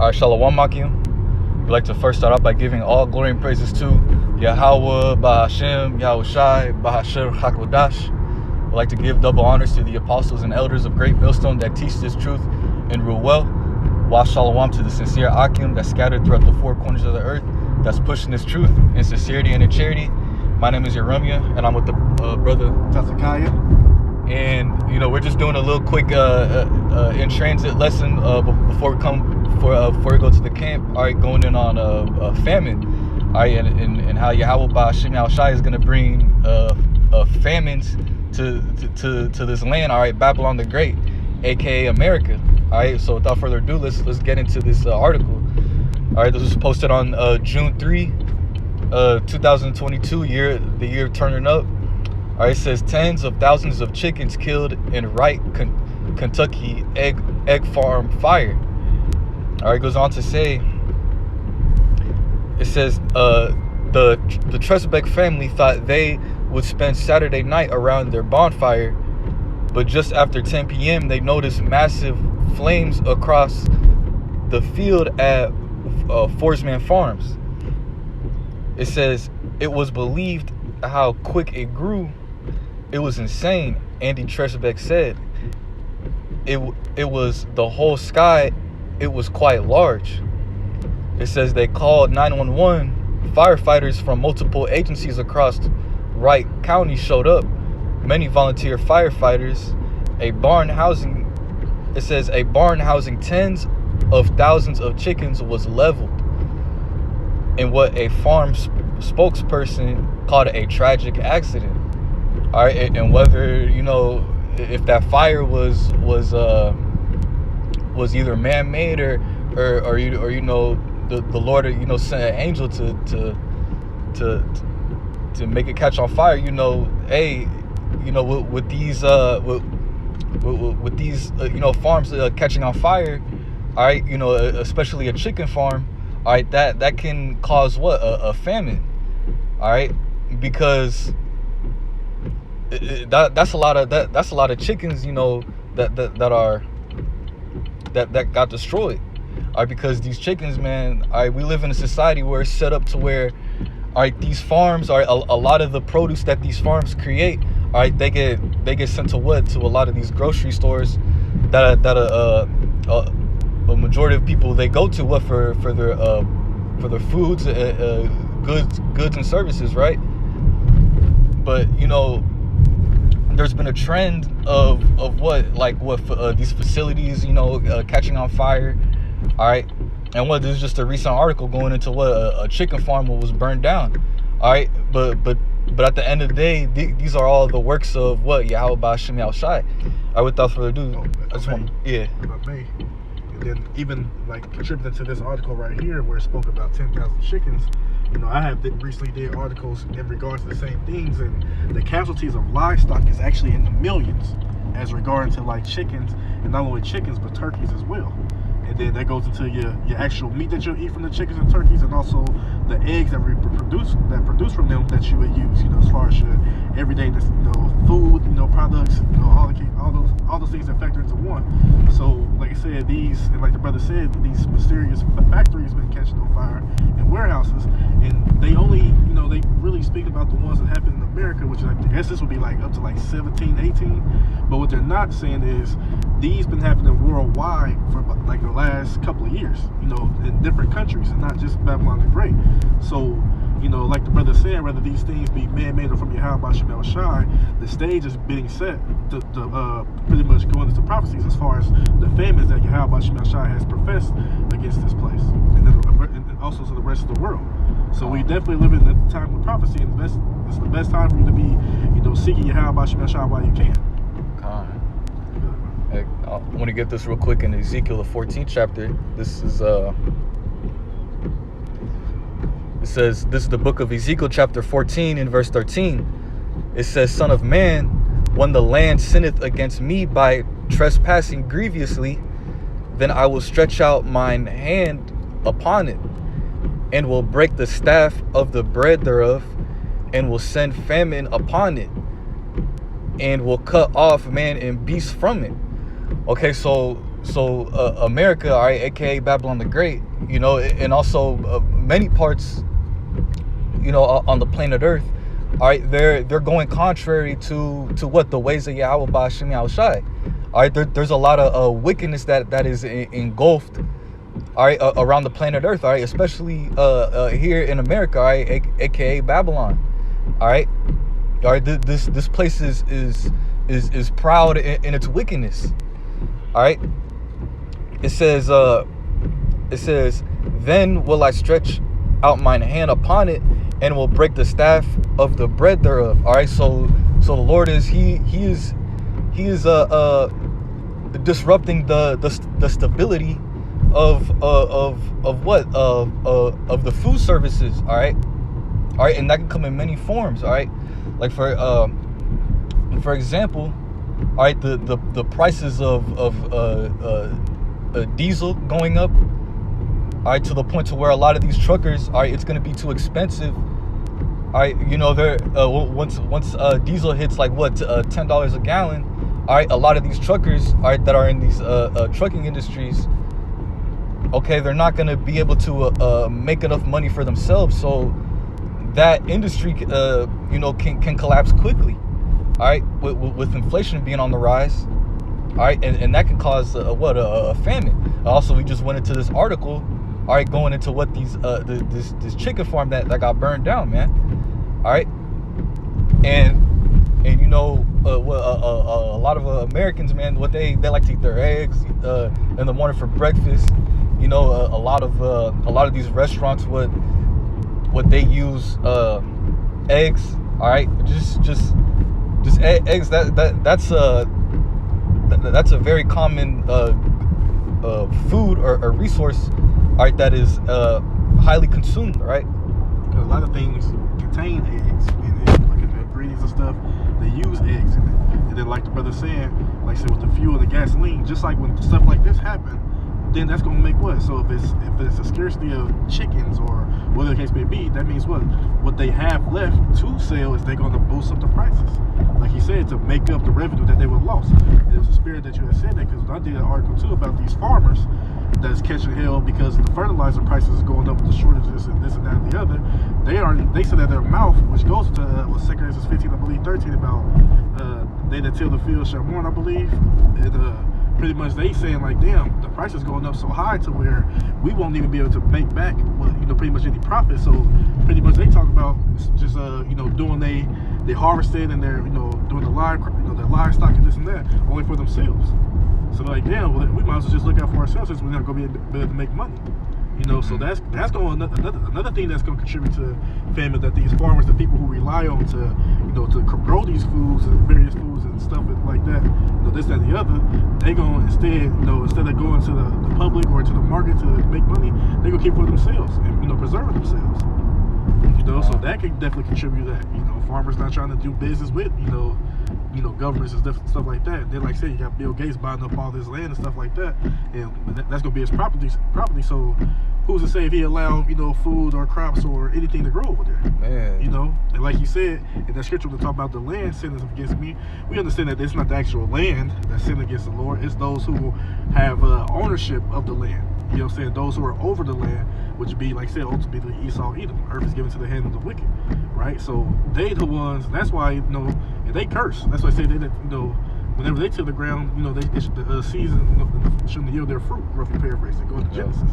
Alright, Shalom Makim. We'd like to first start off by giving all glory and praises to Yahweh, Bahashem, Yahushai, Bahasher, Hakodash. We'd like to give double honors to the apostles and elders of Great Millstone that teach this truth and rule well. While Shalom to the sincere Akim that's scattered throughout the four corners of the earth, that's pushing this truth in sincerity and in charity. My name is Yeremia, and I'm with the brother Tatakaya. And we're just doing a little quick in transit lesson before we go to the camp. All right, going in on famine. All right, and how Yahweh Ba'Shem Yahushai is going to bring famines to this land. All right, Babylon the Great, aka America. All right, so without further ado, let's get into this article. All right, this was posted on June 3, 2022, the year of turning up. All right, it says tens of thousands of chickens killed in Wright, Kentucky egg farm fire. All right, it goes on to say, it says the Tresbeck family thought they would spend Saturday night around their bonfire, but just after 10 p.m. they noticed massive flames across the field at Forsman Farms. It says it was believed how quick it grew. It was insane, Andy Tresbeck said. It was the whole sky. It was quite large. It says they called 911. Firefighters from multiple agencies across Wright County showed up. Many volunteer firefighters. It says a barn housing tens of thousands of chickens was leveled in what a farm spokesperson called a tragic accident. All right, and whether if that fire was either man-made or the Lord sent an angel to make it catch on fire. With these farms catching on fire, all right, especially a chicken farm, all right, that can cause what, a famine, all right, because that's a lot of chickens that got destroyed. All right, because these chickens, man, all right, we live in a society where it's set up to where, all right, these farms are a lot of the produce that these farms create, all right, they get sent to a lot of these grocery stores that a majority of people they go to for their foods, goods and services, right? But there's been a trend of these facilities catching on fire, all right, and this is just a recent article going into a chicken farm was burned down, all right, but at the end of the day, these are all the works of Yahweh Ba'Shem Yahushai. All right, without further ado, I just want and then even contributing to this article right here where it spoke about 10,000 chickens. I have recently did articles in regards to the same things, and the casualties of livestock is actually in the millions as regards to chickens, and not only chickens but turkeys as well. And then that goes into your actual meat that you'll eat from the chickens and turkeys, and also the eggs that produce from them that you would use, as far as your everyday, food, products, all those things that factor into one. So, like I said, and like the brother said, these mysterious factories been catching on fire and warehouses, and they only, they really speak about the ones that happen in America, which I guess this would be up to 17, 18. But what they're not saying is these been happening worldwide for the last couple of years, in different countries, and not just Babylon the Great. So, like the brother said, whether these things be man-made or from Yahweh Ba'Shem Yahushai, the stage is being set to pretty much go into prophecies as far as the famines that Yahweh Ba'Shem Yahushai has professed against this place, and also to the rest of the world. So we definitely live in the time of prophecy, and it's the best time for you to be, seeking Yahweh Ba'Shem Yahushai while you can. I want to get this real quick in Ezekiel the 14th chapter. This is it says, this is the book of Ezekiel chapter 14 in verse 13. It says, Son of man, when the land sinneth against me by trespassing grievously, then I will stretch out mine hand upon it, and will break the staff of the bread thereof, and will send famine upon it, and will cut off man and beast from it. Okay, so America, all right, aka Babylon the Great, you know, and also many parts, you know, on the planet Earth, all right, they're going contrary to what the ways of Yahweh Ba'Shem Yahushai. All right, there's a lot of wickedness that is engulfed, all right, around the planet Earth, all right, especially here in America, all right, aka Babylon, all right. All right, this place is proud in its wickedness. All right. It says, then will I stretch out mine hand upon it, and will break the staff of the bread thereof. All right. So the Lord is he is disrupting the stability of what of the food services. All right. All right, and that can come in many forms. All right, like for example, all right, the prices of diesel going up. All right, to the point to where a lot of these truckers, all right, it's going to be too expensive. All right, you know, they're once diesel hits like what $10 a gallon. All right, a lot of these truckers, all right, that are in these trucking industries, okay, they're not going to be able to make enough money for themselves. So that industry, you know, can collapse quickly. All right, with inflation being on the rise. All right, and that can cause a famine. Also, we just went into this article. All right, going into what these this chicken farm that got burned down, man. All right, and you know a lot of Americans, man, what they like to eat their eggs in the morning for breakfast. You know, a lot of these restaurants what they use eggs. All right, just eggs. That's a very common food or resource. All right, that is highly consumed. Right. A lot of things contain eggs in it, like in the ingredients and stuff. They use eggs in it, and then like the brother saying, like I said, with the fuel and the gasoline, just like when stuff like this happen, then that's gonna make what? So if it's a scarcity of chickens or whatever the case may be, that means what they have left to sell is they're gonna boost up the prices, like he said, to make up the revenue that they would lost. And it was a spirit that you had said that, because I did an article too about these farmers that's catching hell because the fertilizer prices is going up with the shortages and this and that and the other. They said that their mouth, which goes to what 2 Corinthians 15, I believe 13, about they that till the field shall mourn, I believe. And pretty much they saying like, damn, the price is going up so high to where we won't even be able to make back what, you know, pretty much any profit. So pretty much they talk about just you know, doing they harvested and they're, you know, doing their livestock and this and that only for themselves. So like, damn, well, we might as well just look out for ourselves since we're not going to be able to make money. You know, so that's going another thing that's going to contribute to famine, that these farmers, the people who rely on to, you know, to grow these foods and various foods and stuff like that, you know, this, that, and the other, they going instead of going to the public or to the market to make money, they gonna keep it for themselves and, you know, preserve it themselves. You know, so that can definitely contribute to that. You know, farmers not trying to do business with, you know, governments and stuff like that. Then, like I said, you got Bill Gates buying up all this land and stuff like that, and that's gonna be his property. So, who's to say if he allowed, you know, food or crops or anything to grow over there? Man. You know, and like you said in that scripture, when they talk about the land sinning against me, we understand that it's not the actual land that's sinning against the Lord. It's those who have ownership of the land. You know what I'm saying? Those who are over the land, which would be, like I said, ultimately Esau, Edom. Earth is given to the hand of the wicked, right? So they the ones. That's why, you know, and they curse. That's why I say they, you know, whenever they till the ground, you know, it's the season, you know, shouldn't yield their fruit. Roughly paraphrasing, going to Genesis.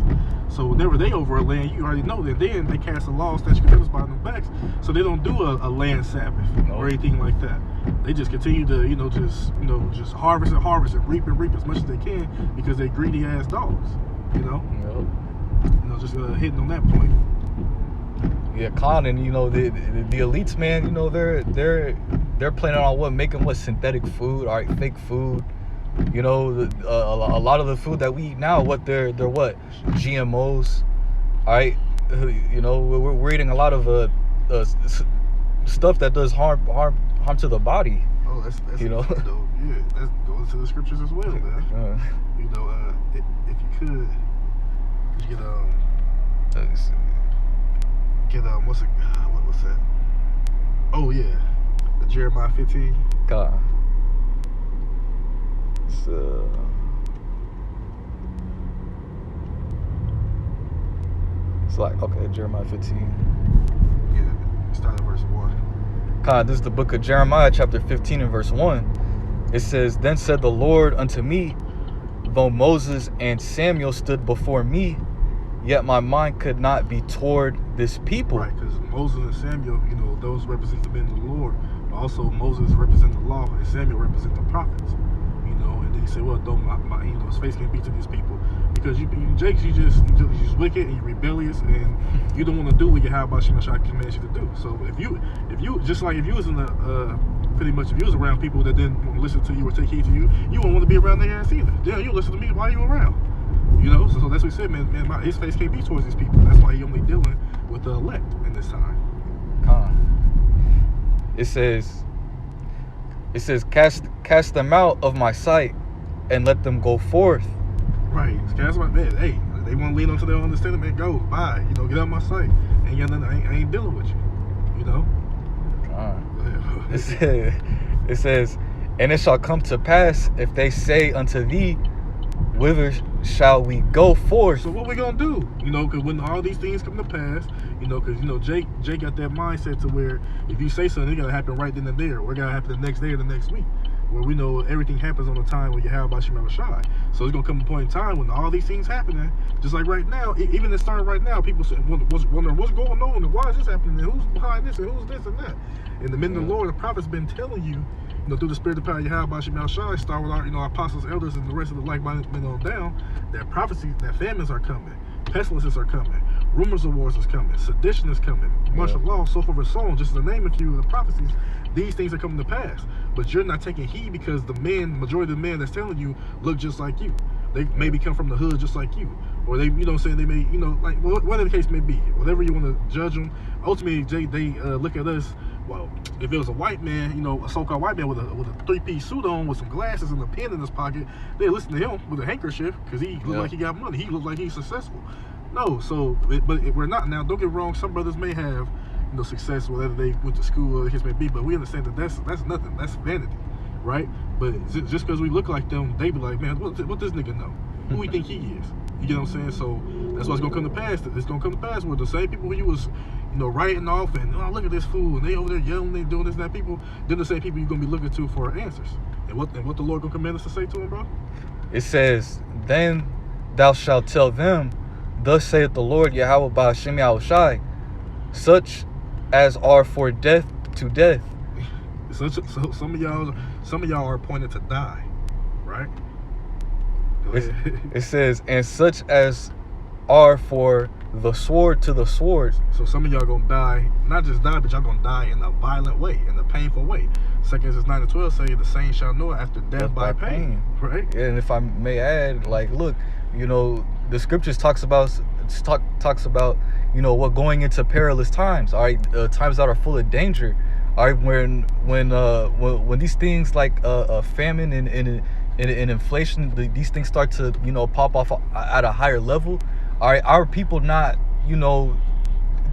So whenever they over a land, you already know that then they cast a law, statute, commandments by them backs. So they don't do a land Sabbath or anything like that. They just continue to, you know, just harvest and reap as much as they can, because they're greedy ass dogs. You know, you know, just hitting on that point. Yeah, Khan, and you know the elites, man. You know they're planning on making synthetic food, all right, fake food. You know, a lot of the food that we eat now, they're what, GMOs, all right. You know, we're eating a lot of stuff that does harm to the body. Oh, that's you know, yeah, that's going to the scriptures as well, man. You know, if you could what's that? Oh yeah, Jeremiah 15. God. It's like, okay, Jeremiah 15. Yeah, start at verse 1. This is the book of Jeremiah, chapter 15 and verse 1. It says, Then said the Lord unto me, though Moses and Samuel stood before me, yet my mind could not be toward this people. Right, because Moses and Samuel, those represent the men of the Lord. But also Moses represents the law, and Samuel represents the prophets. And then he said, well, though my his face can't be to these people, because Jake, you just wicked and you're rebellious, and you don't want to do what Yahweh commands you to do. So if you just like if you was in the pretty much if you was around people that didn't listen to you or take heed to you, you won't want to be around their ass either. Yeah, you listen to me, why are you around? So that's what he said, man. His face can't be towards these people. That's why he only dealing with the elect in this time. It says, cast them out of my sight, and let them go forth. Right, cast them out, man. Hey, they want to lean onto their understanding, man. Go, bye. Get out of my sight. Ain't got nothing. I ain't dealing with you. It says, and it shall come to pass if they say unto thee, whither shall we go forth? So what we gonna do? Because when all these things come to pass, because Jake got that mindset to where if you say something, it gotta happen right then and there, or it gotta happen the next day or the next week. Where we know everything happens on the time when you have about Shema Shai. So it's gonna come a point in time when all these things happening, just like right now, even it's starting right now, people wondering what's going on and why is this happening and who's behind this and who's this and that. And the men of the Lord, the prophets, been telling you, through the spirit of power, Yahweh Shema Shai, start with our apostles, elders, and the rest of the like-minded men on down, that prophecy, that famines are coming, pestilences are coming, rumors of wars is coming, sedition is coming, martial law, so forth and so on, just to name a few of the prophecies. These things are coming to pass, but you're not taking heed because the majority of the men that's telling you look just like you. They maybe come from the hood just like you, or they, they may, like whatever the case may be, whatever you want to judge them. Ultimately, they look at us. Well, if it was a white man, a so-called white man with a three-piece suit on, with some glasses and a pen in his pocket, they listen to him with a handkerchief because he look like he got money. He look like he's successful. No, but we're not. Now, don't get me wrong. Some brothers may have, success, whether they went to school or the case may be. But we understand that that's nothing. That's vanity, right? But just because we look like them, they be like, man, what this nigga know? Who we think he is? You get what I'm saying? So that's what's gonna come to pass. It's gonna come to pass where the same people who you was, writing off and look at this fool and they over there yelling, they doing this and that. Then the same people you're gonna be looking to for answers. And what the Lord gonna command us to say to him, bro? It says, then thou shalt tell them, thus saith the Lord Yahweh by Hashem Yahushai, such as are for death to death. So some of y'all are appointed to die, right? It says, and such as are for the sword to the sword. So some of y'all gonna die, not just die, but y'all gonna die in a violent way, in a painful way. 2 Corinthians 9 and 12 say the saints shall know after death by pain. Right? And if I may add, like, look, the scriptures talks about what going into perilous times, all right, times that are full of danger, all right, when these things like famine and inflation, these things start to pop off at a higher level, all right, our people not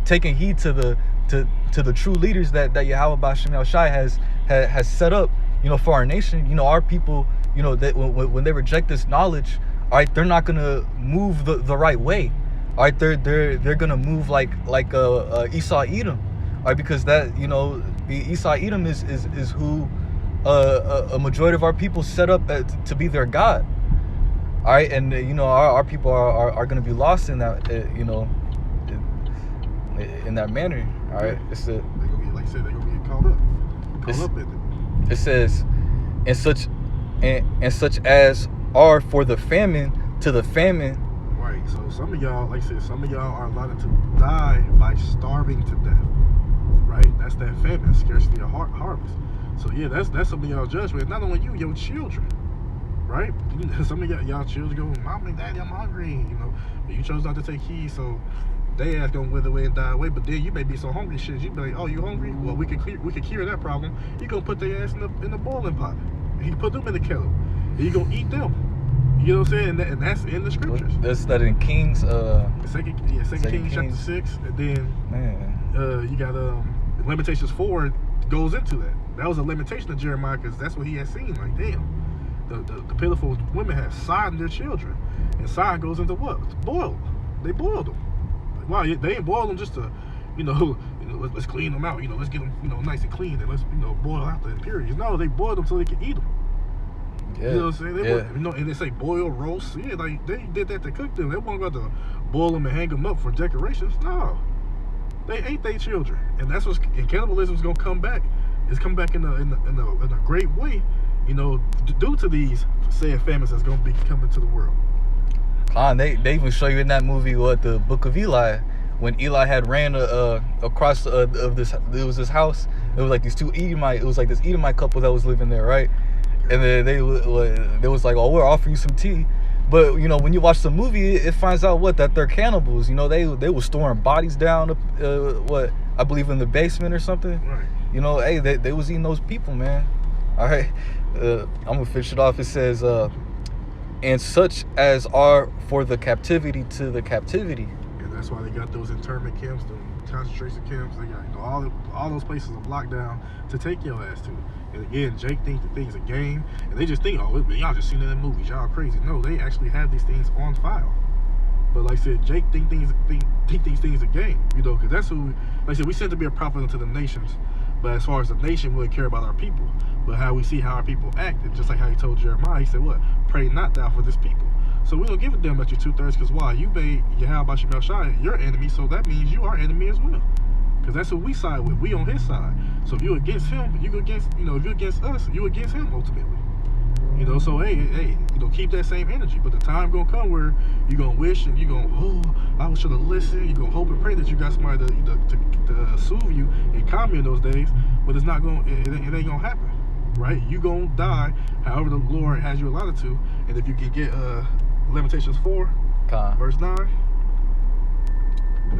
taking heed to the true leaders that Yahweh B'Shem Shai has set up for our nation. Our people, that when they reject this knowledge, all right, they're not gonna move the right way. All right, they're gonna move like Esau Edom, all right, because that Esau Edom is who a majority of our people set up to be their god. All right, and our people are gonna be lost in that in that manner. All right, they're gonna get, like I said, they're gonna get caught up in it. It says, and such as are for the famine to the famine. Right. So some of y'all, like I said, some of y'all are allotted to die by starving to death. Right. That's that famine, scarcity of harvest. So yeah, that's some of y'all judgment. Not only you, your children. Right. Some of y'all children go, Mom and Daddy, I'm hungry. But you chose not to take heed, so they ass gonna wither away and die away. But then you may be so hungry, shit. You be like, oh, you hungry? Well, we can cure that problem. You gonna put their ass in the boiling pot. You can put them in the kettle. And you gonna eat them. You know what I'm saying? And that's in the scriptures. That's that in Kings. Second Kings chapter 6, and then you got Lamentations 4 goes into that. That was a lamentation of Jeremiah because that's what he had seen. Like, damn, the pitiful women had sodden their children, and sod goes into what? Boiled. They boiled them. Why they ain't boil them just to, let's clean them out. Let's get them, nice and clean, and let's, boil out the impurities. No, they boil them so they can eat them. Yeah. You know what I'm saying? And they say boil, roast. Yeah, like they did that to cook them. They weren't about to boil them and hang them up for decorations. No, they ate their children, and that's what's. And cannibalism is gonna come back. It's come back in a great way. Due to these sad famines that's gonna be coming to the world. They even show you in that movie what the Book of Eli, when Eli had ran across of this, it was this house. It was like these two Edomite. It was like this Edomite couple that was living there, right? And then they was like, "Oh, we're offering you some tea," but when you watch the movie, it finds out that they're cannibals. They were storing bodies down, what I believe in the basement or something. Right. Hey, they was eating those people, man. All right, I'm gonna finish it off. It says, "And such as are for the captivity to the captivity." And that's why they got those internment camps, the concentration camps. They got all those places of lockdown to take your ass to. And again, Jake thinks the thing's a game, and they just think, oh, y'all just seen it in movies, y'all crazy. No, they actually have these things on file. But like I said, Jake think these things a game, because that's who. Like I said, we sent to be a prophet unto the nations, but as far as the nation, we care about our people. But how we see how our people act, and just like how he told Jeremiah, he said, "What? Pray not thou for this people." So we don't give a damn about your 2/3, because why? You made Yahweh Shai your enemy, so that means you are enemy as well. Because that's who we side with. We on his side. So if you against him, you go against, if you against us, you against him ultimately. So hey, keep that same energy. But the time gonna come where you're gonna wish and you're gonna, oh, I should have listened. You're gonna hope and pray that you got somebody to soothe you and calm you in those days. But it's not gonna, it ain't gonna happen, right? You gonna die however the Lord has you allotted to. And if you can get Lamentations 4, verse 9.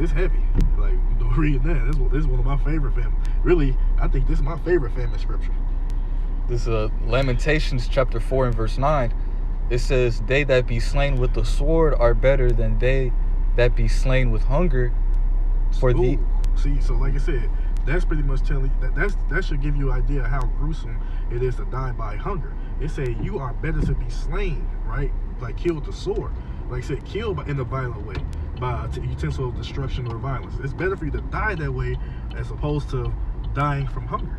It's heavy. Like, reading that. This is one of my favorite famine. Really, I think this is my favorite famine scripture. This is Lamentations chapter 4 and verse 9. It says, "They that be slain with the sword are better than they that be slain with hunger. For thee." See, so like I said, that's pretty much telling that should give you an idea of how gruesome it is to die by hunger. It said you are better to be slain, right? Like killed with the sword. Like I said, killed in a violent way, by utensil of destruction or violence. It's better for you to die that way as opposed to dying from hunger.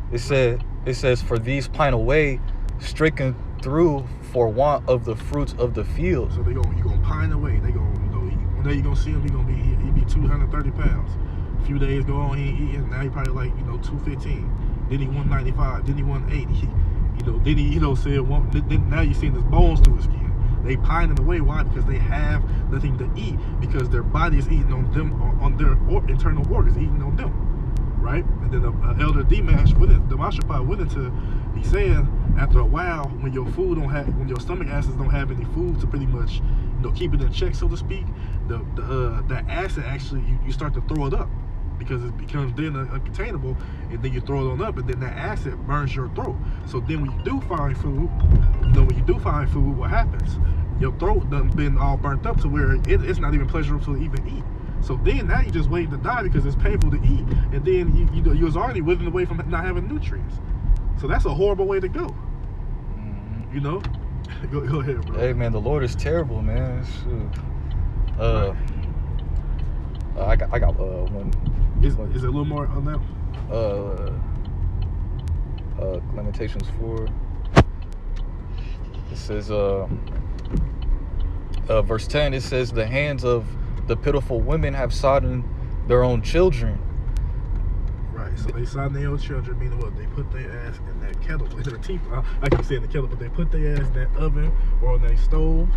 It says, "For these pine away, stricken through for want of the fruits of the field." So you gonna pine away. They gonna, one day you gonna see him. He be 230 pounds. A few days go on, he ain't eating. Now he probably like 215. Then he 195. Then he 180. Then he said one. Then now you seeing his bones through his skin. They pining away. Why? Because they have nothing to eat. Because their body is eating on them, on their internal organs, eating on them. Right? And then the elder Demashapah went into, he said, after a while, when your stomach acids don't have any food to pretty much, keep it in check, so to speak, the acid actually, you start to throw it up, because it becomes then uncontainable, and then you throw it on up, and then that acid burns your throat. So then when you do find food, what happens? Your throat done been all burnt up to where it's not even pleasurable to even eat. So then now you just waiting to die because it's painful to eat, and then you was already withering away from not having nutrients. So that's a horrible way to go. Go ahead, bro. Hey man, the Lord is terrible, man. Shoot. I got one. Is it a little more on that? Lamentations 4. It says, verse 10. It says, "The hands of the pitiful women have sodden their own children." Right. So they sodden their own children, meaning what? They put their ass in that kettle, in the teeth. I keep saying the kettle, but they put their ass in that oven or on that stove,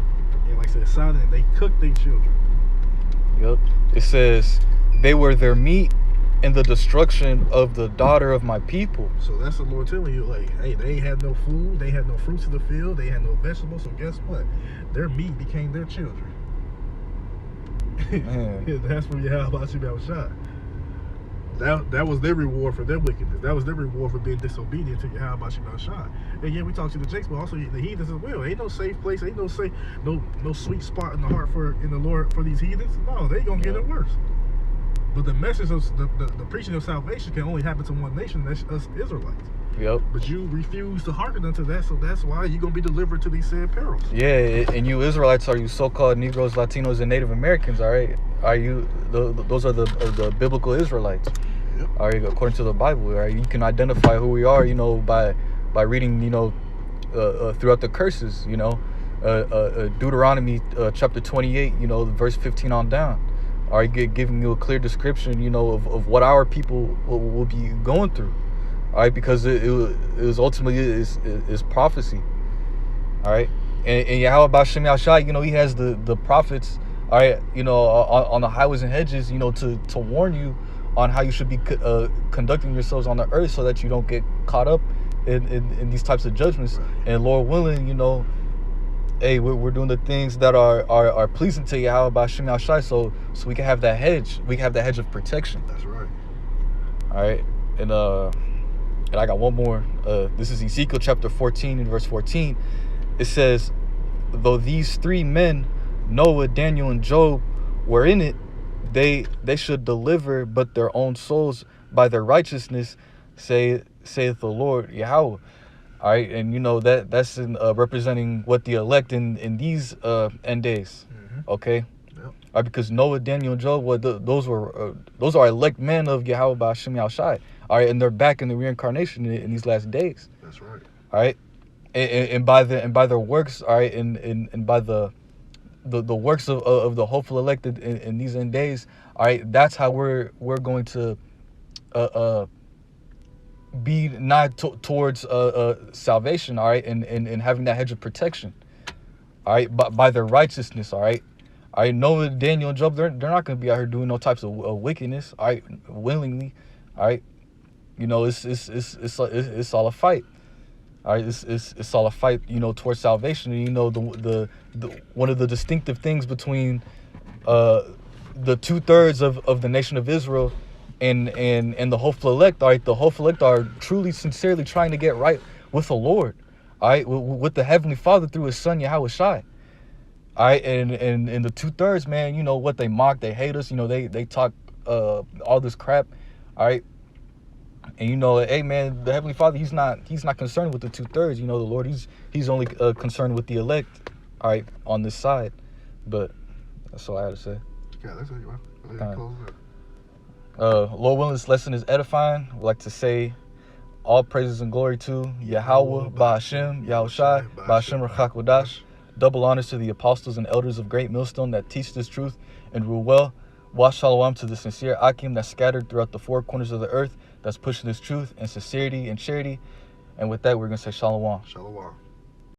and like I said, sodden, and they cook their children. Yep. It says, "They were their meat in the destruction of the daughter of my people." So that's the Lord telling you, like, hey, they ain't had no food, they had no fruits in the field, they had no vegetables. So guess what? Their meat became their children. Man. That's when Yahweh Shai. That was their reward for their wickedness. That was their reward for being disobedient to Yahweh Shai. And yeah, we talked to the Jakes, but also the heathens as well. Ain't no safe place, ain't no sweet spot in the heart in the Lord for these heathens. No, they gonna get it worse. But the message of the preaching of salvation can only happen to one nation. That's us Israelites. Yep. But you refuse to hearken unto that, so that's why you're going to be delivered to these said perils. Yeah, and you Israelites are you so-called Negroes, Latinos, and Native Americans, all right? Are you, those are the biblical Israelites. Yep. All right, according to the Bible, all right? You can identify who we are, by reading, throughout the curses, Deuteronomy chapter 28, verse 15 on down. All right, giving you a clear description, of what our people will be going through. All right, because it was ultimately is prophecy. All right, and Yahweh Bashem Yahshai, he has the prophets, all right, on the highways and hedges, to warn you on how you should be conducting yourselves on the earth, so that you don't get caught up in these types of judgments. Right. And Lord willing, hey, we're doing the things that are pleasing to Yahweh Bashem Yahshai, so we can have that hedge. We can have that hedge of protection. That's right. All right, and I got one more. This is Ezekiel chapter 14 and verse 14. It says, though these three men, Noah, Daniel, and Job, were in it, they should deliver but their own souls by their righteousness, saith the Lord Yahweh. All right, and that's in representing what the elect in these end days. Mm-hmm. Okay. Yep. All right, because Noah, Daniel, and Job, those are elect men of Yahweh B'Hashem Yahushai. All right, and they're back in the reincarnation in these last days. That's right. All right, and by their works, all right, and by the works of the hopeful elected in these end days. All right, that's how we're going to be nigh towards salvation. All right, and having that hedge of protection. All right, by their righteousness. All right. I know Daniel and Job, they're not going to be out here doing no types of wickedness, all right, willingly, all right. It's all a fight, all right. It's all a fight, towards salvation. And the one of the distinctive things between the 2/3 of the nation of Israel and the hopeful elect, all right. The hopeful elect are truly, sincerely trying to get right with the Lord, all right, with the Heavenly Father through His Son Yahweh Shai. All right, and the 2/3, man, what they mock, they hate us, they talk all this crap, all right. And hey, man, the Heavenly Father, he's not concerned with the 2/3. The Lord, he's only concerned with the elect, all right, on this side. But that's all I had to say. Yeah, that's it. Well, close Lord willing, this lesson is edifying. I'd like to say all praises and glory to Yahweh Ba'Hashem Yahushai Ba'Hashem Rachak Wadash. Double honors to the apostles and elders of Great Millstone that teach this truth and rule well. Wash shalom to the sincere Akim that's scattered throughout the four corners of the earth, that's pushing this truth and sincerity and charity. And with that, we're going to say shalom. Shalom.